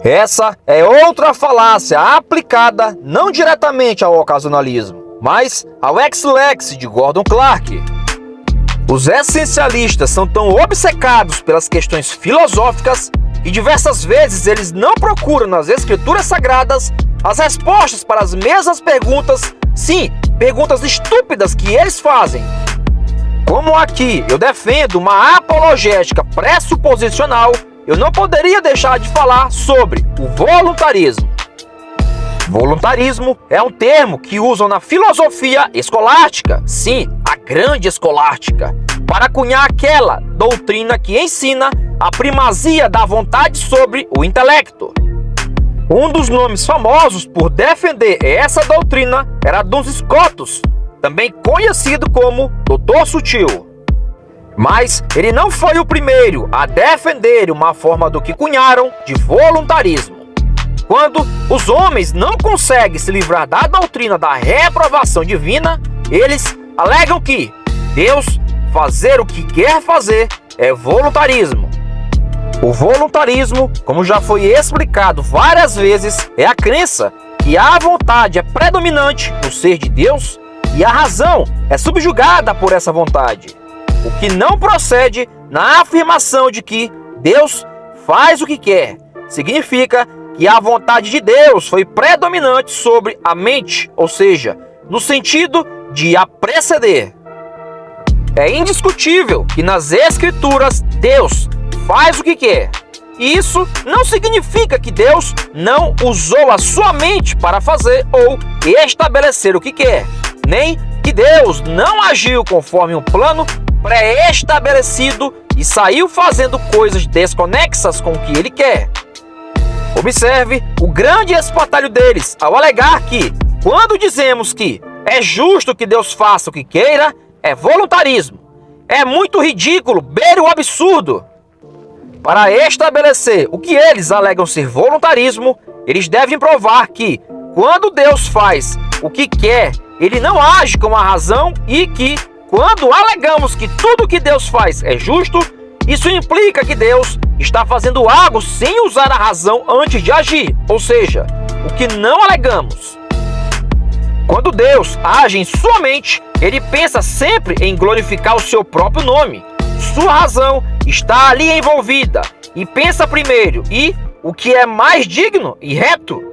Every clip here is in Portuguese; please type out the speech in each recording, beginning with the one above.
Essa é outra falácia aplicada não diretamente ao ocasionalismo, mas ao ex-lex de Gordon Clark. Os essencialistas são tão obcecados pelas questões filosóficas que diversas vezes eles não procuram nas escrituras sagradas as respostas para as mesmas perguntas, sim, perguntas estúpidas que eles fazem. Como aqui eu defendo uma apologética pressuposicional, eu não poderia deixar de falar sobre o voluntarismo. Voluntarismo é um termo que usam na filosofia escolástica, sim, a grande escolástica, para cunhar aquela doutrina que ensina a primazia da vontade sobre o intelecto. Um dos nomes famosos por defender essa doutrina era Duns Scotus, também conhecido como Doutor Sutil. Mas ele não foi o primeiro a defender uma forma do que cunharam de voluntarismo. Quando os homens não conseguem se livrar da doutrina da reprovação divina, eles alegam que Deus fazer o que quer fazer é voluntarismo. O voluntarismo, como já foi explicado várias vezes, é a crença que a vontade é predominante no ser de Deus e a razão é subjugada por essa vontade. O que não procede na afirmação de que Deus faz o que quer, significa que a vontade de Deus foi predominante sobre a mente, ou seja, no sentido de a preceder. É indiscutível que nas Escrituras Deus faz o que quer. E isso não significa que Deus não usou a sua mente para fazer ou estabelecer o que quer, nem que Deus não agiu conforme um plano pré-estabelecido e saiu fazendo coisas desconexas com o que ele quer. Observe o grande espantalho deles ao alegar que, quando dizemos que é justo que Deus faça o que queira, é voluntarismo. É muito ridículo, beira o absurdo. Para estabelecer o que eles alegam ser voluntarismo, eles devem provar que, quando Deus faz o que quer, ele não age com a razão e que, quando alegamos que tudo que Deus faz é justo, isso implica que Deus está fazendo algo sem usar a razão antes de agir, ou seja, o que não alegamos. Quando Deus age em sua mente, ele pensa sempre em glorificar o seu próprio nome. Sua razão está ali envolvida e pensa primeiro e o que é mais digno e reto.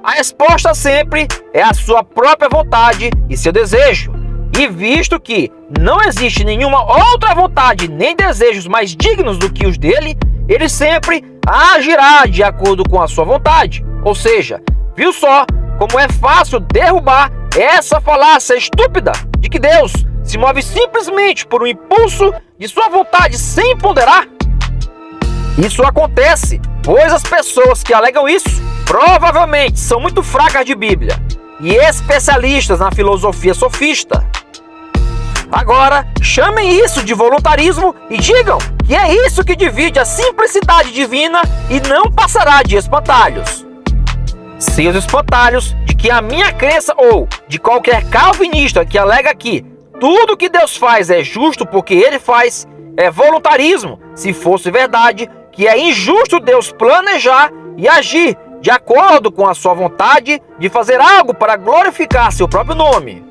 A resposta sempre é a sua própria vontade e seu desejo. E visto que não existe nenhuma outra vontade nem desejos mais dignos do que os dele, ele sempre agirá de acordo com a sua vontade. Ou seja, viu só como é fácil derrubar essa falácia estúpida de que Deus se move simplesmente por um impulso de sua vontade sem ponderar? Isso acontece, pois as pessoas que alegam isso provavelmente são muito fracas de Bíblia e especialistas na filosofia sofista. Agora, chamem isso de voluntarismo e digam que é isso que divide a simplicidade divina e não passará de espantalhos. Se os espantalhos de que a minha crença ou de qualquer calvinista que alega que tudo que Deus faz é justo porque ele faz, é voluntarismo, se fosse verdade que é injusto Deus planejar e agir de acordo com a sua vontade de fazer algo para glorificar seu próprio nome.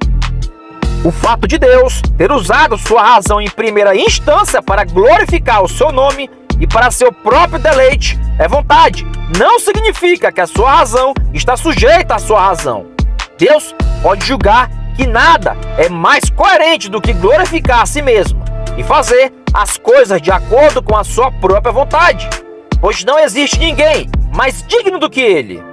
O fato de Deus ter usado sua razão em primeira instância para glorificar o seu nome e para seu próprio deleite é vontade. Não significa que a sua razão está sujeita à sua razão. Deus pode julgar que nada é mais coerente do que glorificar a si mesmo e fazer as coisas de acordo com a sua própria vontade, pois não existe ninguém mais digno do que ele.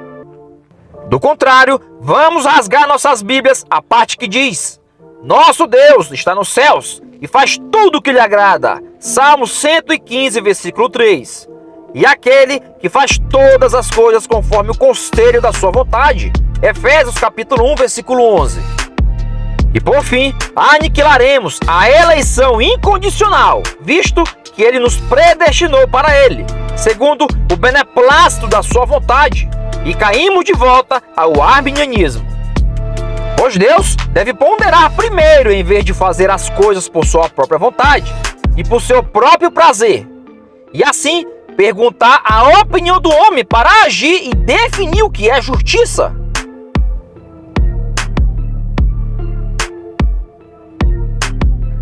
Do contrário, vamos rasgar nossas Bíblias a parte que diz: nosso Deus está nos céus e faz tudo o que lhe agrada. Salmo 115, versículo 3. E aquele que faz todas as coisas conforme o conselho da sua vontade. Efésios capítulo 1, versículo 11. E por fim, aniquilaremos a eleição incondicional, visto que ele nos predestinou para ele, segundo o beneplácito da sua vontade, e caímos de volta ao arminianismo. Pois Deus deve ponderar primeiro em vez de fazer as coisas por sua própria vontade e por seu próprio prazer. E assim, perguntar a opinião do homem para agir e definir o que é justiça.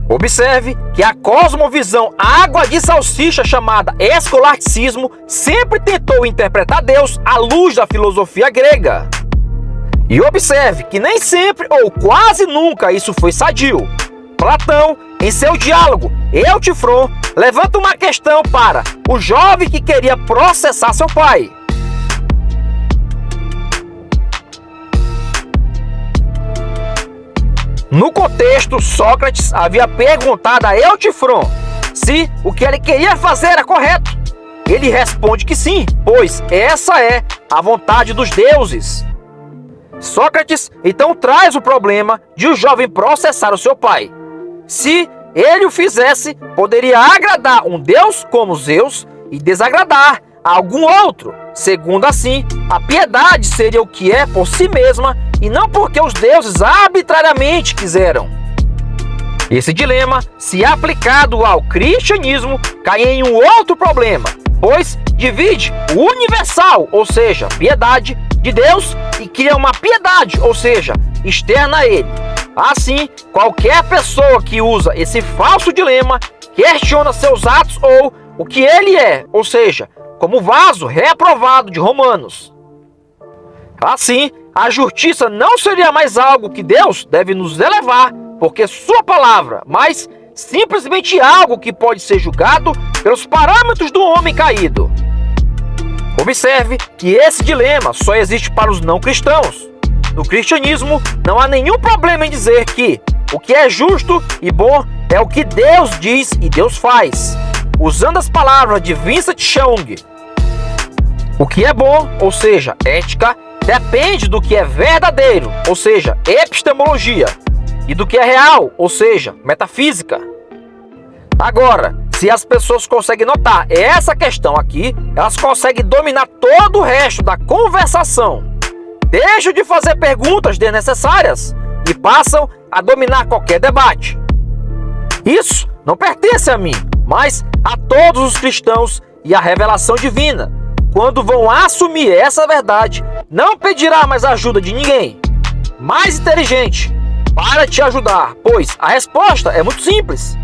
Observe que a cosmovisão água de salsicha chamada escolasticismo sempre tentou interpretar Deus à luz da filosofia grega. E observe que nem sempre ou quase nunca isso foi sadio. Platão, em seu diálogo Eutifron, levanta uma questão para o jovem que queria processar seu pai. No contexto, Sócrates havia perguntado a Eutifron se o que ele queria fazer era correto. Ele responde que sim, pois essa é a vontade dos deuses. Sócrates então traz o problema de o jovem processar o seu pai. Se ele o fizesse, poderia agradar um deus como Zeus e desagradar a algum outro. Segundo assim, a piedade seria o que é por si mesma e não porque os deuses arbitrariamente quiseram. Esse dilema, se aplicado ao cristianismo, cai em um outro problema, pois divide o universal, ou seja, piedade, de Deus e cria uma piedade, ou seja, externa a ele. Assim, qualquer pessoa que usa esse falso dilema questiona seus atos ou o que ele é, ou seja, como vaso reprovado de Romanos. Assim, a justiça não seria mais algo que Deus deve nos elevar, porque sua palavra, mas simplesmente algo que pode ser julgado pelos parâmetros do homem caído. Observe que esse dilema só existe para os não cristãos. No cristianismo, não há nenhum problema em dizer que o que é justo e bom é o que Deus diz e Deus faz. Usando as palavras de Vincent Young, o que é bom, ou seja, ética, depende do que é verdadeiro, ou seja, epistemologia, e do que é real, ou seja, metafísica. Agora, se as pessoas conseguem notar essa questão aqui, elas conseguem dominar todo o resto da conversação. Deixam de fazer perguntas desnecessárias e passam a dominar qualquer debate. Isso não pertence a mim, mas a todos os cristãos e à revelação divina. Quando vão assumir essa verdade, não pedirá mais ajuda de ninguém mais inteligente para te ajudar, pois a resposta é muito simples.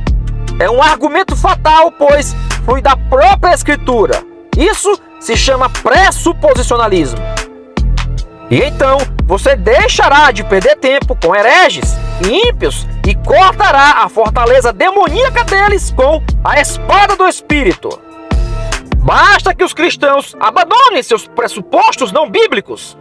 É um argumento fatal, pois flui da própria Escritura. Isso se chama pressuposicionalismo. E então você deixará de perder tempo com hereges e ímpios e cortará a fortaleza demoníaca deles com a espada do Espírito. Basta que os cristãos abandonem seus pressupostos não bíblicos.